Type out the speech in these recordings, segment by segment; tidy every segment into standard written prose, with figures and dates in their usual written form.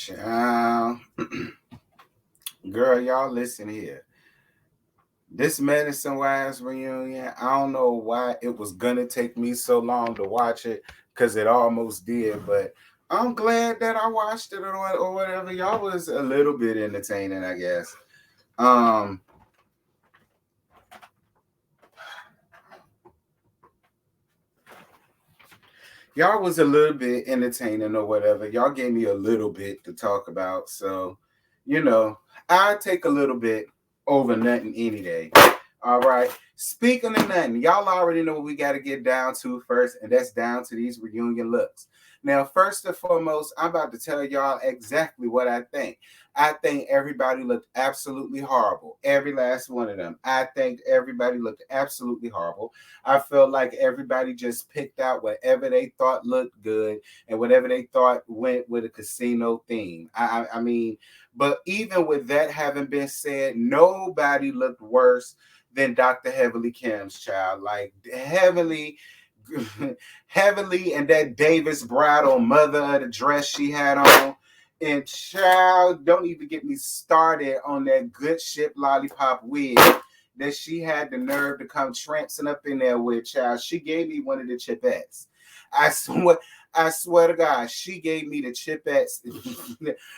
Child. Girl, y'all listen here. This Medicine Wives reunion, I don't know why it was gonna take me so long to watch it, because it almost did, but I'm glad that I watched it or whatever. Y'all was a little bit entertaining, I guess. Um, y'all was a little bit entertaining or whatever. Y'all gave me a little bit to talk about. So, I take a little bit over nothing any day. All right. Speaking of nothing, y'all already know what we got to get down to first, and that's down to these reunion looks. Now, first and foremost, I'm about to tell y'all exactly what I think. I think everybody looked absolutely horrible. Every last one of them. I think everybody looked absolutely horrible. I felt like everybody just picked out whatever they thought looked good and whatever they thought went with a casino theme. I mean, but even with that having been said, nobody looked worse than Dr. Heavenly Kim's child. Like Heavenly, Heavenly, and that Davis bridal mother of the dress she had on. And child, don't even get me started on that good ship lollipop wig that she had the nerve to come tramping up in there with, child. She gave me one of the chipettes. I swear, I swear to God, she gave me the chipettes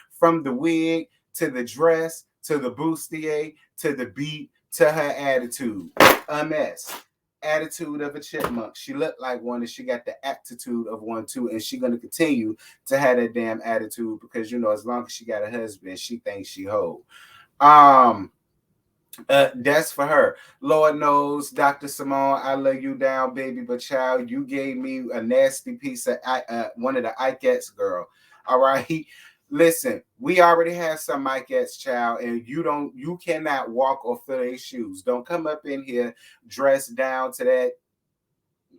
from the wig to the dress to the bustier to the beat to her attitude. A mess. Attitude of a chipmunk. She looked like one, and she got the attitude of one too. And she gonna continue to have that damn attitude because as long as she got a husband, she thinks she whole. That's for her. Lord knows, Dr. Simone, I love you down, baby, but child, you gave me a nasty piece of one of the Ikettes, girl. All right. Listen, we already have some Ikettes, child, and you cannot walk or fill their shoes. Don't come up in here dressed down to that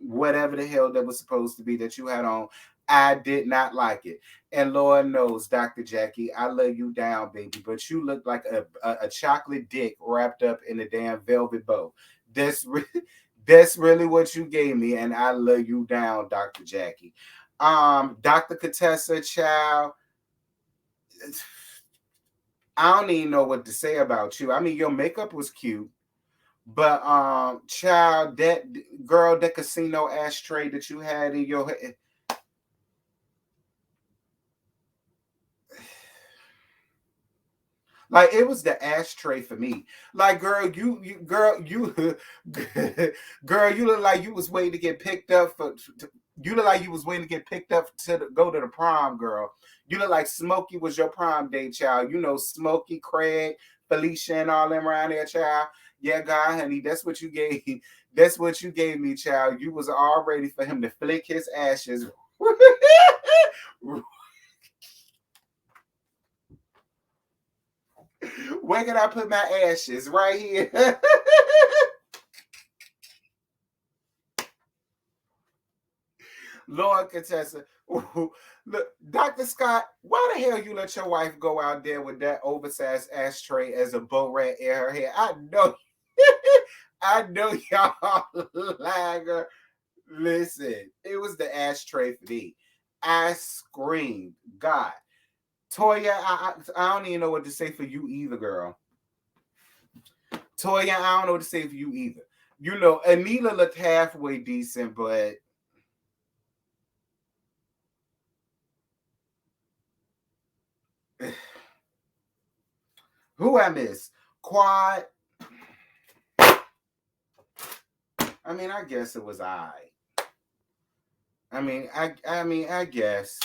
whatever the hell that was supposed to be that you had on. I did not like it. And Lord knows, Dr. Jackie, I love you down, baby, but you look like a chocolate dick wrapped up in a damn velvet bow. That's really what you gave me, and I love you down, Dr. Jackie. Dr. Contessa, child, I don't even know what to say about you. I mean, your makeup was cute. But child, that girl, that casino ashtray that you had in your head, like it was the ashtray for me. Like, girl, girl, you look like you was waiting to get picked up you look like you was waiting to get picked up go to the prom, girl. You look like Smokey was your prom date, child. Smokey, Craig, Felicia, and all them around there, child. Yeah, God, honey, that's what you gave. That's what you gave me, child. You was all ready for him to flick his ashes. Where can I put my ashes? Right here. Lord Contessa. Look, Dr. Scott, why the hell you let your wife go out there with that oversized ashtray as a bow rat in her hair? I know. I know y'all like listen, it was the ashtray for me. I screamed, God. Toya, I don't even know what to say for you either, girl. Toya, I don't know what to say for you either. Anila looked halfway decent, but who I miss? Quad. I mean, I guess it was I. I guess.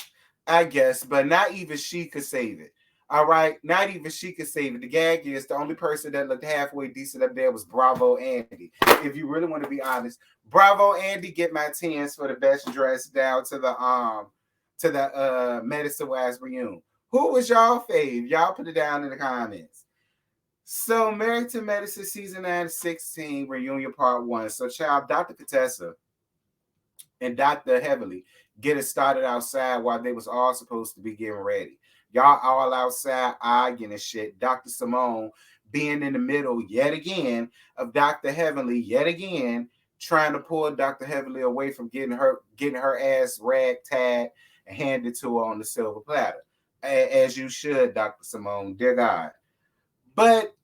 I guess, but not even she could save it. All right, not even she could save it. The gag is the only person that looked halfway decent up there was Bravo Andy. If you really want to be honest, Bravo Andy get my tens for the best dress down to the Medicine Wives reunion. Who was y'all fave? Y'all put it down in the comments. So Married to Medicine season 9 16 reunion part 1. So child, Dr. Contessa and Dr. Heavenly get it started outside while they was all supposed to be getting ready. Y'all all outside arguing and shit. Dr. Simone being in the middle yet again of Dr. Heavenly yet again, trying to pull Dr. Heavenly away from getting her ass rag tagged and handed to her on the silver platter. as you should, Dr. Simone, dear God. But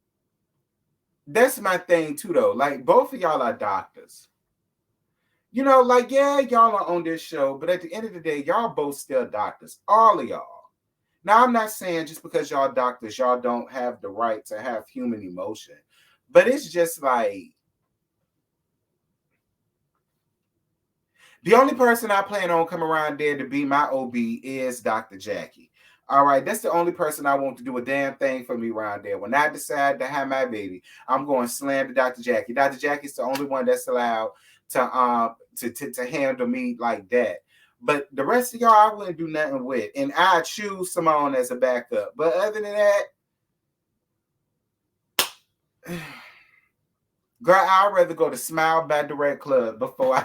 that's my thing too, though. Like, both of y'all are doctors. You know, like, yeah, y'all are on this show, but at the end of the day, y'all both still doctors. All of y'all. Now, I'm not saying just because y'all doctors, y'all don't have the right to have human emotion. But it's just like, the only person I plan on coming around there to be my OB is Dr. Jackie. All right, that's the only person I want to do a damn thing for me around there. When I decide to have my baby, I'm going to slam to Dr. Jackie. Dr. Jackie's the only one that's allowed to handle me like that. But the rest of y'all, I wouldn't do nothing with. And I choose Simone as a backup. But other than that, girl, I'd rather go to Smile by Direct Club before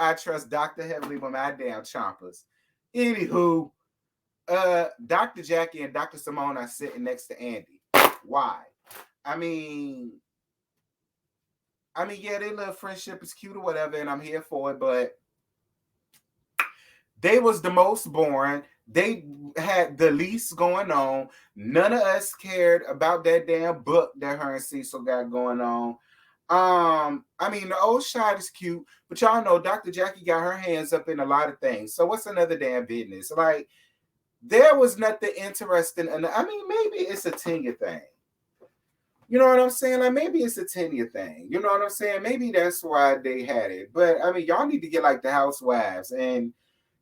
I trust Dr. Heavily with my damn chompers. Anywho, Dr. Jackie and Dr. Simone are sitting next to Andy. Why? I mean, yeah, their little friendship is cute or whatever, and I'm here for it, but they was the most boring. They had the least going on. None of us cared about that damn book that her and Cecil got going on. I mean, the old shot is cute, but y'all know Dr. Jackie got her hands up in a lot of things. So what's another damn business? Like, there was nothing interesting. And I mean, maybe it's a tenure thing. You know what I'm saying? Like, maybe it's a tenure thing. You know what I'm saying? Maybe that's why they had it. But I mean, y'all need to get like the housewives, and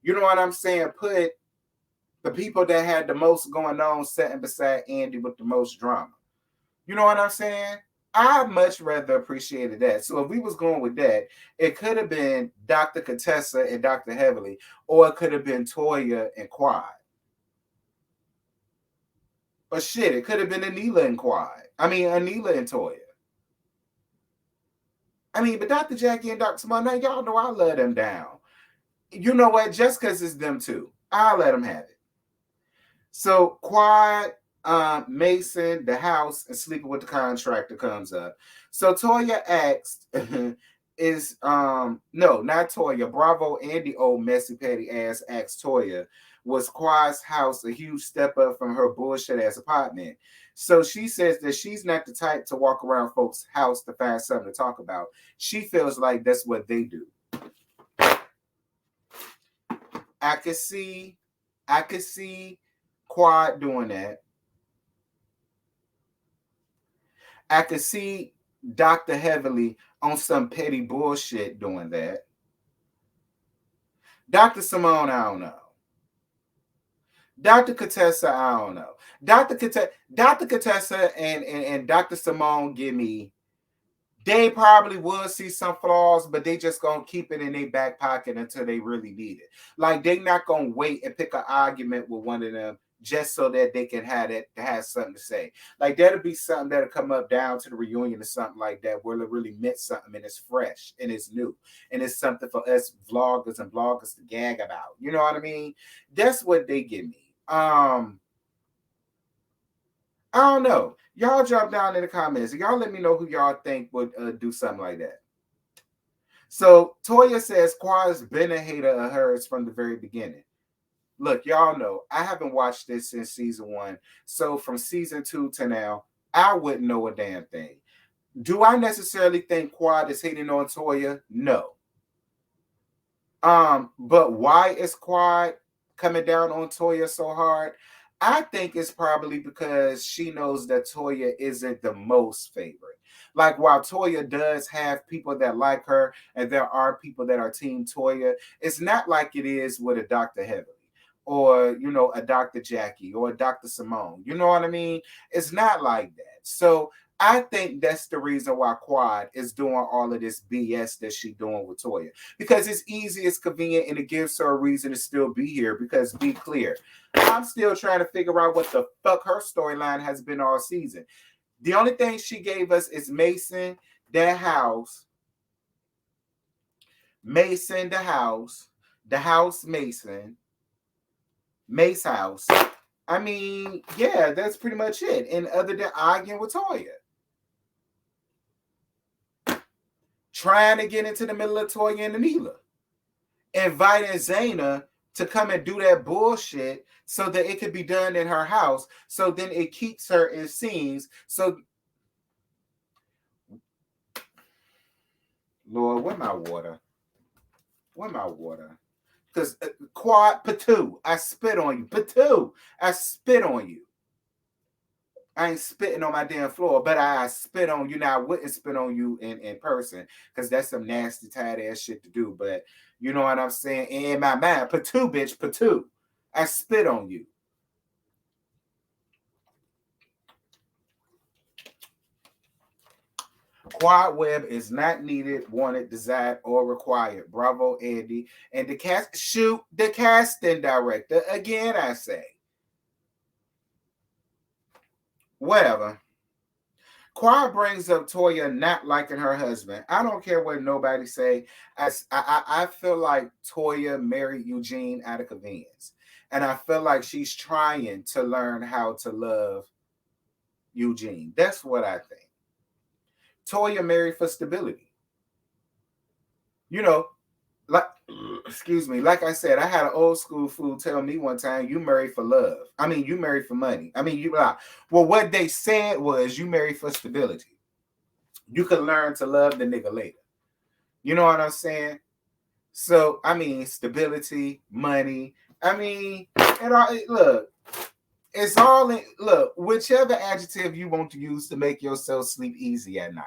you know what I'm saying? Put the people that had the most going on sitting beside Andy with the most drama. You know what I'm saying? I much rather appreciated that. So if we was going with that, it could have been Dr. Contessa and Dr. Heavily, or it could have been Toya and Quad. But shit, it could have been Anila and Quad. I mean, Anila and Toya. I mean, but Dr. Jackie and Dr. Simone, now y'all know I love them down. You know what? Just because it's them two, I'll let them have it. So Quad, Mason, the house, and sleeping with the contractor comes up. So Toya asked, is no, not Toya. Bravo, Andy, old messy petty ass asked Toya, was Quad's house a huge step up from her bullshit ass apartment? So she says that she's not the type to walk around folks' house to find something to talk about. She feels like that's what they do. I could see Quad doing that. I could see Dr. Heavily on some petty bullshit doing that. Dr. Simone, I don't know. Dr. Contessa, I don't know. Dr. Contessa and Dr. Simone give me, they probably will see some flaws, but they just gonna keep it in their back pocket until they really need it. Like, they not gonna wait and pick an argument with one of them just so that they can have something to say. Like, that'll be something that'll come up down to the reunion or something like that, where it really meant something and it's fresh and it's new and it's something for us vloggers and bloggers to gag about. You know what I mean? That's what they give me. I don't know. Y'all drop down in the comments. Y'all let me know who y'all think would do something like that. So Toya says Quad's been a hater of hers from the very beginning. Look, y'all know I haven't watched this since season 1. So from season 2 to now, I wouldn't know a damn thing. Do I necessarily think Quad is hating on Toya? No. But why is Quad coming down on Toya so hard? I think it's probably because she knows that Toya isn't the most favorite. Like, while Toya does have people that like her, and there are people that are Team Toya, it's not like it is with a Dr. Heavily, or, you know, a Dr. Jackie, or a Dr. Simone. You know what I mean? It's not like that. So I think that's the reason why Quad is doing all of this BS that she's doing with Toya. Because it's easy, it's convenient, and it gives her a reason to still be here. Because, be clear, I'm still trying to figure out what the fuck her storyline has been all season. The only thing she gave us is Mason, that house, Mason, the house, Mason, Mace house. I mean, yeah, that's pretty much it. And other than arguing with Toya, trying to get into the middle of Toya and Anila, inviting Zaina to come and do that bullshit so that it could be done in her house. So then it keeps her in scenes. So, Lord, where my water? Where my water? Because Quad, Patu, I spit on you. Patu, I spit on you. I ain't spitting on my damn floor, but I spit on you. Now, I wouldn't spit on you in person because that's some nasty, tight ass shit to do. But you know what I'm saying? In my mind, Patu, bitch, Patu. I spit on you. Quad web is not needed, wanted, desired, or required. Bravo, Andy. And the casting director. Again, I say. Whatever. Quad brings up Toya not liking her husband. I don't care what nobody say. I feel like Toya married Eugene out of convenience. And I feel like she's trying to learn how to love Eugene. That's what I think. Toya married for stability. You know, like, excuse me, like I said, I had an old school fool tell me one time, you married for love. I mean, you married for money. I mean, you well, what they said was you married for stability. You could learn to love the nigga later. You know what I'm saying? So, I mean, stability, money. I mean, and all, look, it's all in, look, whichever adjective you want to use to make yourself sleep easy at night.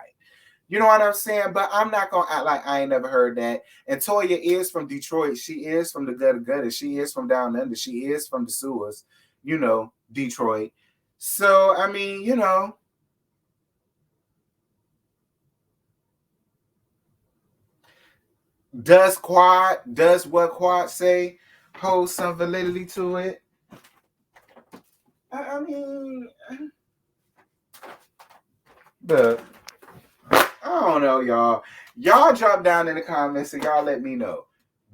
You know what I'm saying? But I'm not gonna act like I ain't never heard that. And Toya is from Detroit. She is from the gutter. She is from down under. She is from the sewers. You know, Detroit. So I mean, you know, does what Quad say hold some validity to it? I mean, the I don't know, y'all. Y'all drop down in the comments and y'all let me know.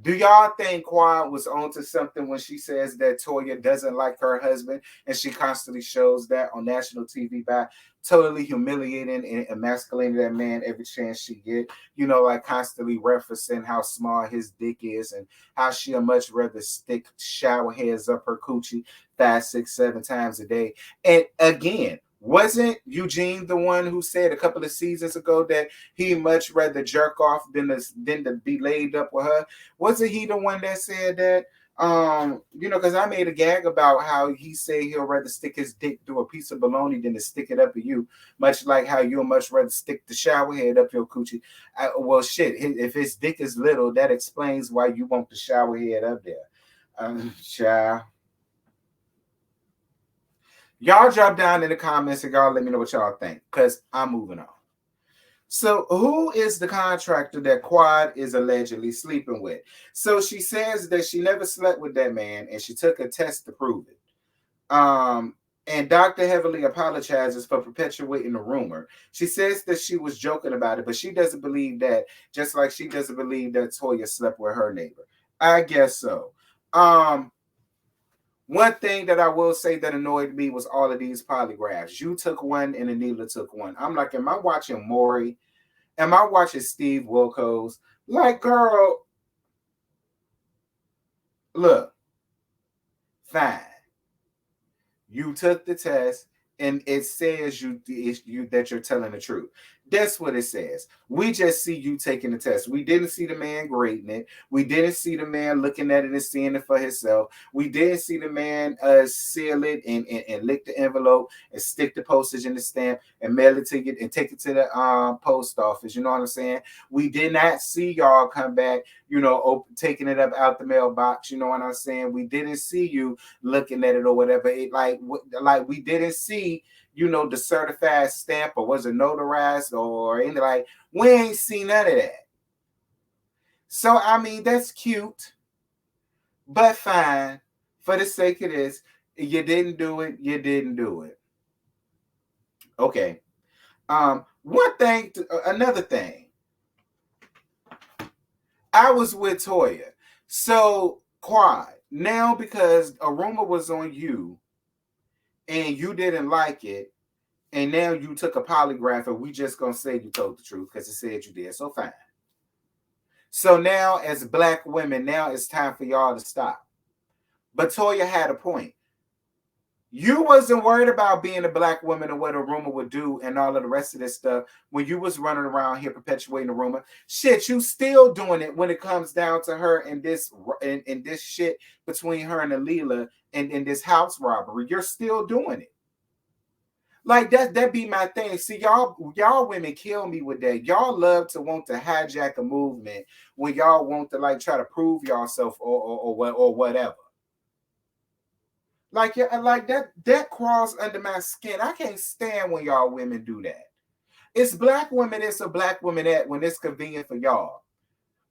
Do y'all think Quad was onto something when she says that Toya doesn't like her husband and she constantly shows that on national TV by totally humiliating and emasculating that man every chance she get? You know, like constantly referencing how small his dick is and how she'll much rather stick shower heads up her coochie 5, 6, 7 times a day. And again, wasn't Eugene the one who said a couple of seasons ago that he much rather jerk off than to be laid up with her? Wasn't he the one that said that? You know, because I made a gag about how he said he'll rather stick his dick through a piece of bologna than to stick it up at you, much like how you'll much rather stick the shower head up your coochie. Well, shit, if his dick is little, that explains why you want the shower head up there. Child. Y'all drop down in the comments and y'all let me know what y'all think, because I'm moving on. So, who is the contractor that Quad is allegedly sleeping with? So, she says that she never slept with that man and she took a test to prove it. And Dr. Heavily apologizes for perpetuating the rumor. She says that she was joking about it, but she doesn't believe that, just like she doesn't believe that Toya slept with her neighbor. I guess so. One thing that I will say that annoyed me was all of these polygraphs. You took one and Anila took one. I'm like, am I watching Maury? Am I watching Steve Wilkos? Like, girl, look, fine. You took the test and it says you that you're telling the truth. That's what it says. We just see you taking the test. We didn't see the man grading it. We didn't see the man looking at it and seeing it for himself. We didn't see the man seal it and lick the envelope and stick the postage in the stamp and mail it to you and take it to the post office. You know what I'm saying? We did not see y'all come back, you know, taking it up out the mailbox. You know what I'm saying? We didn't see you looking at it or whatever. It like we didn't see, you know, the certified stamp or was it notarized or anything. Like, we ain't seen none of that. So I mean, that's cute, but fine. For the sake of this, you didn't do it. You didn't do it. Okay. Another thing. I was with Toya. So Quad. Now because a rumor was on you and you didn't like it, and now you took a polygraph and we just gonna say you told the truth because it said you did. So fine. So now as black women, now it's time for y'all to stop. But Toya had a point. You wasn't worried about being a black woman and what a rumor would do and all of the rest of this stuff when you was running around here perpetuating the rumor. Shit, you still doing it when it comes down to her and this and this shit between her and Alila and in this house robbery. You're still doing it. Like that be my thing. See, y'all women kill me with that. Y'all love to want to hijack a movement when y'all want to like try to prove yourself or whatever. Like that crawls under my skin. I can't stand when y'all women do that. It's black women, it's a black woman at when it's convenient for y'all.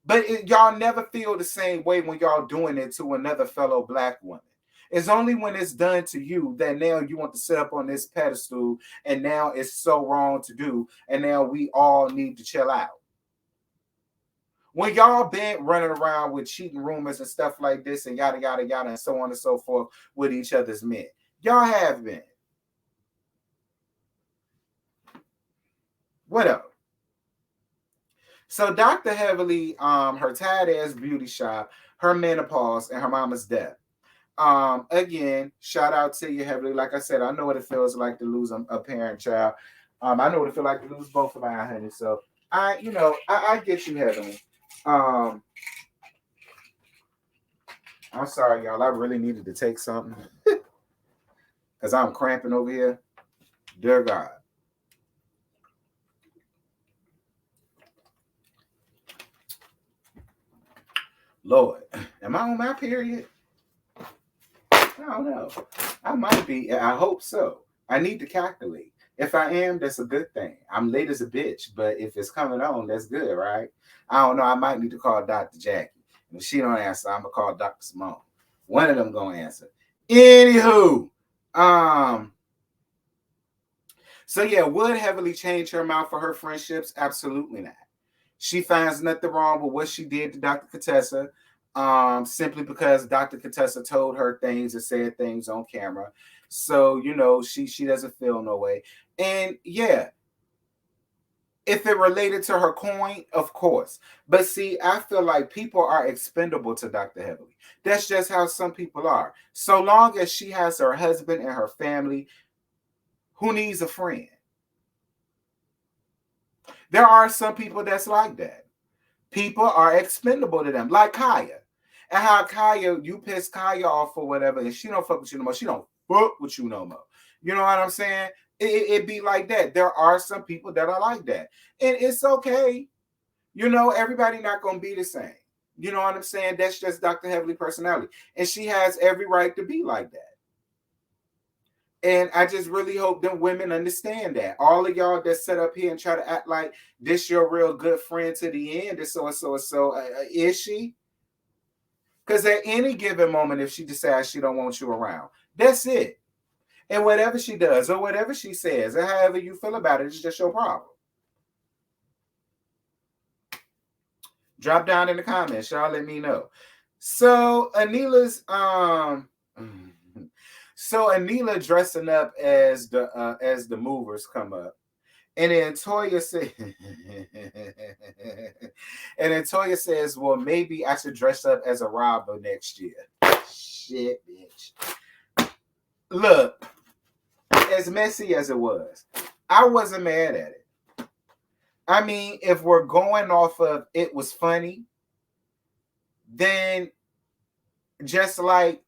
But y'all never feel the same way when y'all doing it to another fellow black woman. It's only when it's done to you that now you want to sit up on this pedestal and now it's so wrong to do. And now we all need to chill out. When y'all been running around with cheating rumors and stuff like this and yada, yada, yada, and so on and so forth with each other's men. Y'all have been. Whatever. So Dr. Heavily, her tired ass beauty shop, her menopause, and her mama's death. Again, shout out to you, Heavily. Like I said, I know what it feels like to lose a parent child. I know what it feels like to lose both of my honey. So I get you, Heavily. I'm sorry, y'all. I really needed to take something because I'm cramping over here. Dear God. Lord, am I on my period? I don't know. I might be. I hope so. I need to calculate. If I am, that's a good thing. I'm late as a bitch, but if it's coming on, that's good, right? I don't know. I might need to call Dr. Jackie. And if she don't answer, I'm gonna call Dr. Simone. One of them gonna answer. Anywho, so yeah, would Heavily change her mouth for her friendships? Absolutely not. She finds nothing wrong with what she did to Dr. Contessa, simply because Dr. Contessa told her things and said things on camera. So, she doesn't feel no way. And yeah, if it related to her coin, of course. But see, I feel like people are expendable to Dr. Heavily. That's just how some people are. So long as she has her husband and her family, who needs a friend? There are some people that's like that. People are expendable to them, like Kaya. And how Kaya, you piss Kaya off or whatever, and she don't fuck with you no more. She don't fuck with you no more. You know what I'm saying? It be like that. There are some people that are like that. And it's okay. Everybody not going to be the same. You know what I'm saying? That's just Dr. Heavily personality. And she has every right to be like that. And I just really hope them women understand that. All of y'all that set up here and try to act like this your real good friend to the end, is so and so and so. Is she? Because at any given moment, if she decides she don't want you around, that's it. And whatever she does or whatever she says, or however you feel about it, it's just your problem. Drop down in the comments, y'all. Let me know. So Anila's So Anila dressing up as the movers come up. And then Toya says, well, maybe I should dress up as a robber next year. Shit, bitch. Look, as messy as it was, I wasn't mad at it. I mean, if we're going off of it was funny, then just like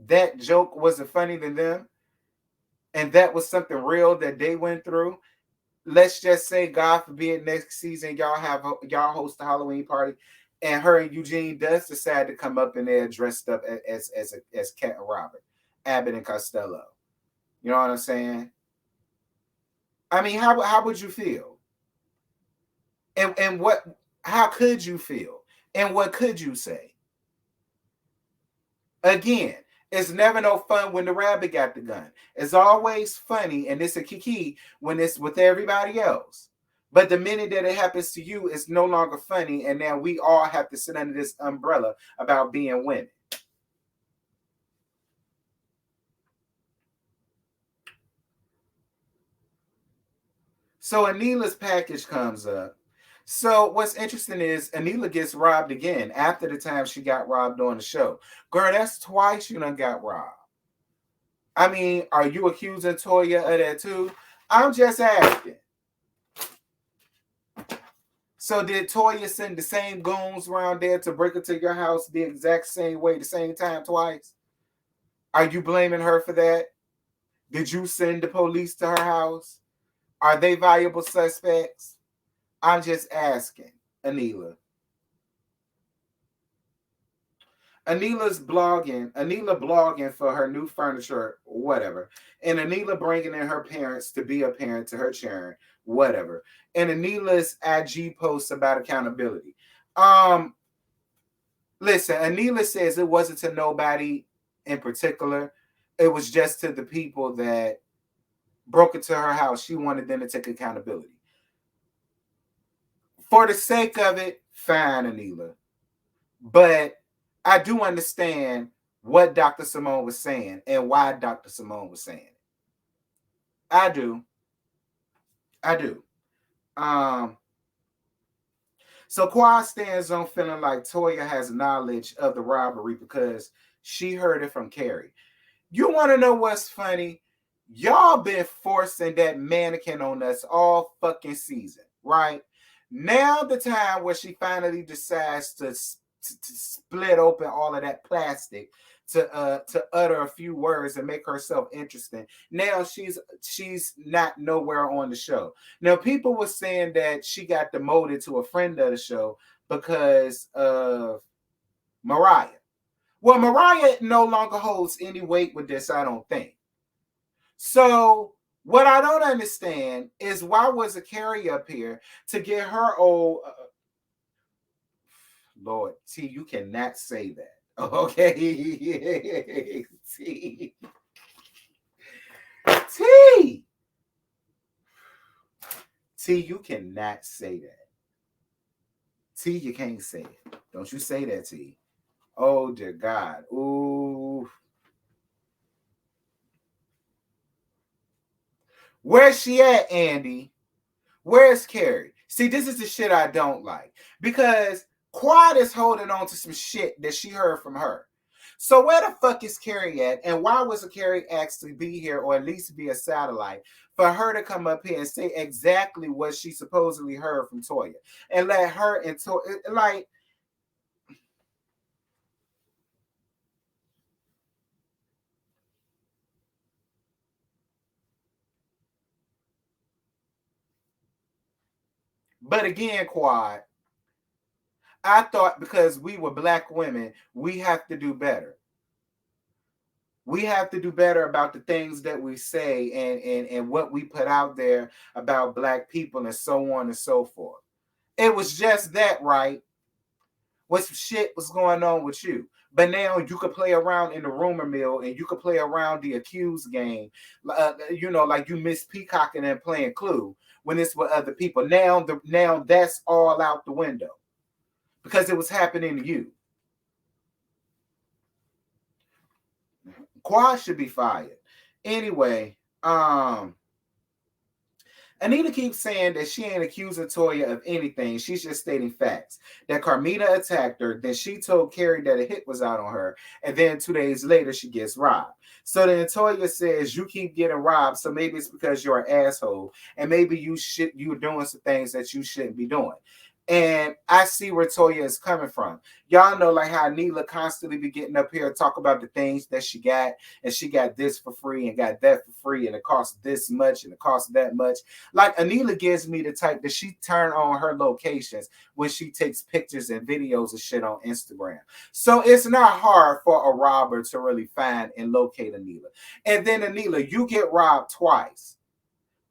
that joke wasn't funny to them, and that was something real that they went through. Let's just say, God forbid, next season y'all host a Halloween party, and her and Eugene does decide to come up in there dressed up as Cat and Robert, Abbott and Costello. You know what I'm saying? I mean, how would you feel? And what? How could you feel? And what could you say? Again, it's never no fun when the rabbit got the gun. It's always funny, and it's a kiki when it's with everybody else. But the minute that it happens to you, it's no longer funny, and now we all have to sit under this umbrella about being women. So Anila's package comes up. So what's interesting is Anila gets robbed again after the time she got robbed on the show. Girl, that's twice you done got robbed. I mean, are you accusing Toya of that too? I'm just asking. So did Toya send the same goons around there to break into your house the exact same way, the same time twice? Are you blaming her for that? Did you send the police to her house? Are they valuable suspects? I'm just asking, Anila. Anila blogging for her new furniture, whatever. And Anila bringing in her parents to be a parent to her children, whatever. And Anila's IG posts about accountability. Um, Listen, Anila says it wasn't to nobody in particular. It was just to the people that broke into her house. She wanted them to take accountability. For the sake of it, fine, Anila. But I do understand what Dr. Simone was saying and why Dr. Simone was saying it. I do. I do. Um, so Quad stands on feeling like Toya has knowledge of the robbery because she heard it from Carrie. You want to know what's funny? Y'all been forcing that mannequin on us all fucking season, right? Now the time where she finally decides to split open all of that plastic to utter a few words and make herself interesting. Now she's not nowhere on the show. Now people were saying that she got demoted to a friend of the show because of Mariah. Well, Mariah no longer holds any weight with this, I don't think. So what I don't understand is why was a Carrie up here to get her old Lord, T, you cannot say that. Okay. T. T. T, you cannot say that. T, you can't say it. Don't you say that, T. Oh dear God. Ooh. Where's she at, Andy? Where's Carrie? See, this is the shit I don't like. Because Quad is holding on to some shit that she heard from her. So where the fuck is Carrie at? And why was Carrie asked to be here or at least be a satellite for her to come up here and say exactly what she supposedly heard from Toya and let her and Toya like. But again, Quad, I thought because we were black women, we have to do better. We have to do better about the things that we say and what we put out there about black people and so on and so forth. It was just that, right? What some shit was going on with you. But now you could play around in the rumor mill and you could play around the accused game, like you miss peacocking and playing Clue when it's with other people. Now that's all out the window because it was happening to you. Quad should be fired. Anyway, Anita keeps saying that she ain't accusing Toya of anything. She's just stating facts. That Carmita attacked her. Then she told Carrie that a hit was out on her. And then 2 days later, she gets robbed. So then Toya says, you keep getting robbed. So maybe it's because you're an asshole. And maybe you're doing some things that you shouldn't be doing. And I see where Toya is coming from. Y'all know like how Neela constantly be getting up here and talk about the things that she got, and she got this for free and got that for free, and it costs this much and it costs that much. Like Anila gives me the type that she turn on her locations when she takes pictures and videos of shit on Instagram. So it's not hard for a robber to really find and locate Anila. And then Anila, you get robbed twice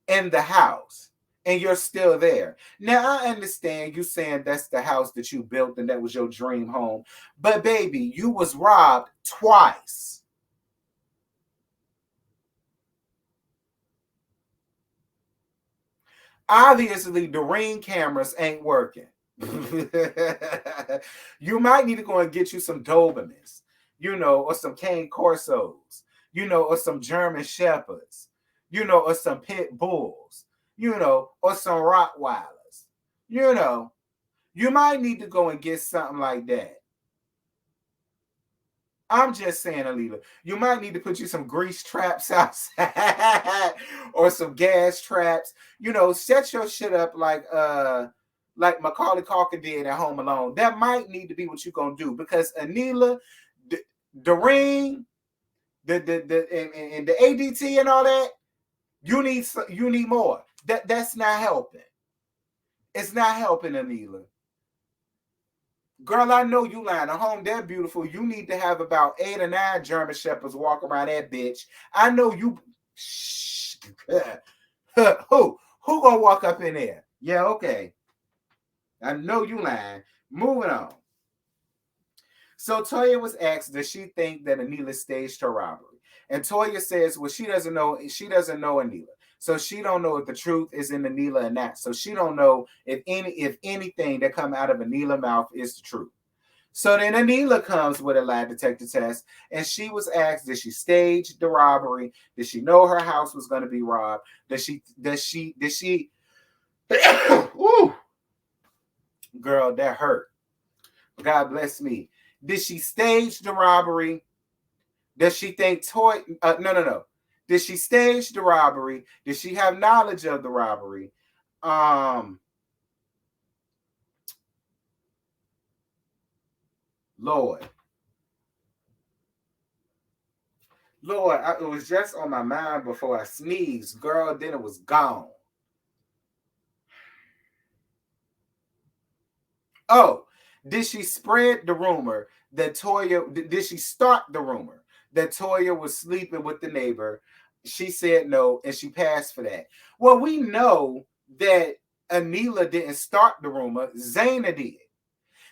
in the house and you're still there. Now, I understand you saying that's the house that you built and that was your dream home. But, baby, you was robbed twice. Obviously, the Ring cameras ain't working. You might need to go and get you some Dobermans, or some Cane Corsos, or some German Shepherds, or some Pit Bulls, or some Rottweilers. You know, you might need to go and get something like that. I'm just saying, Alita, you might need to put you some grease traps outside or some gas traps. Set your shit up like Macaulay Culkin did at Home Alone. That might need to be what you're gonna do because Anila, the ring, and the ADT and all that, you need more. That's not helping. It's not helping, Anila. Girl, I know you lying. A home that beautiful, you need to have about 8 or 9 German Shepherds walk around that bitch. I know you. Shh. Who gonna walk up in there? Yeah, okay. I know you lying. Moving on. So Toya was asked, does she think that Anila staged her robbery? And Toya says, well, she doesn't know Anila. So she don't know if the truth is in Anila or not. So she don't know if anything that come out of Anila's mouth is the truth. So then Anila comes with a lie detector test, and she was asked, did she stage the robbery? Did she know her house was going to be robbed? Does she Ooh, girl, that hurt. God bless me. Did she stage the robbery? Does she think no. Did she stage the robbery? Did she have knowledge of the robbery? Lord, it was just on my mind before I sneezed, girl. Then it was gone. Oh, did she spread the rumor that Toya? Did she start the rumor that Toya was sleeping with the neighbor? She said no, and she passed for that. Well, we know that Anila didn't start the rumor. Zaina did.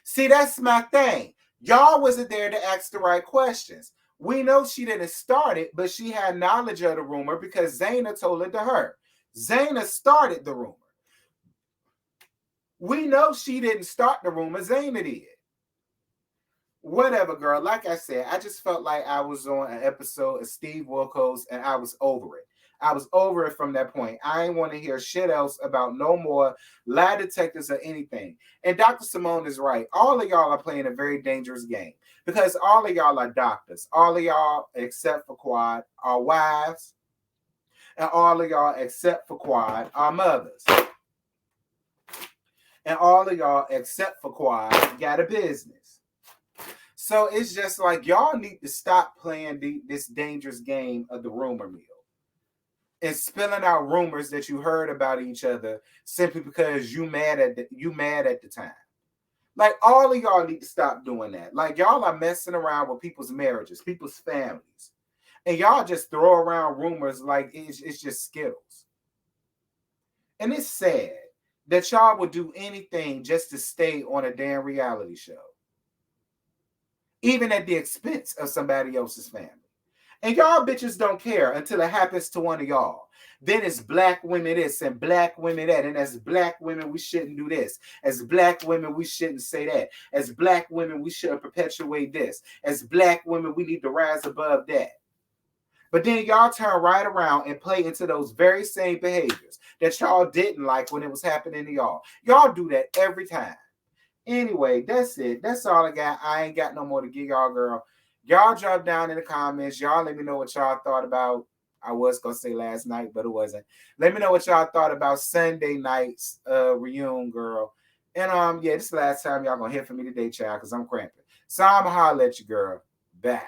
See, that's my thing. Y'all wasn't there to ask the right questions. We know she didn't start it, but she had knowledge of the rumor because Zaina told it to her. Zaina started the rumor. We know she didn't start the rumor. Zaina did. Whatever, girl. Like I said, I just felt like I was on an episode of Steve Wilkos and I was over it. I was over it from that point. I ain't want to hear shit else about no more lie detectors or anything. And Dr. Simone is right. All of y'all are playing a very dangerous game because all of y'all are doctors. All of y'all, except for Quad, are wives. And all of y'all, except for Quad, are mothers. And all of y'all, except for Quad, got a business. So it's just like y'all need to stop playing this dangerous game of the rumor mill and spilling out rumors that you heard about each other simply because you mad at the time. Like all of y'all need to stop doing that. Like y'all are messing around with people's marriages, people's families, and y'all just throw around rumors like it's just Skittles. And it's sad that y'all would do anything just to stay on a damn reality show, even at the expense of somebody else's family. And y'all bitches don't care until it happens to one of y'all. Then it's black women this and black women that. And as black women, we shouldn't do this. As black women, we shouldn't say that. As black women, we shouldn't perpetuate this. As black women, we need to rise above that. But then y'all turn right around and play into those very same behaviors that y'all didn't like when it was happening to y'all. Y'all do that every time. Anyway, that's it. That's all I got. I ain't got no more to give y'all, girl. Y'all drop down in the comments. Y'all let me know what y'all thought about. I was going to say last night, but it wasn't. Let me know what y'all thought about Sunday night's reunion, girl. And yeah, this is the last time y'all going to hear from me today, child, because I'm cramping. So I'm going to holler at you, girl. Bye.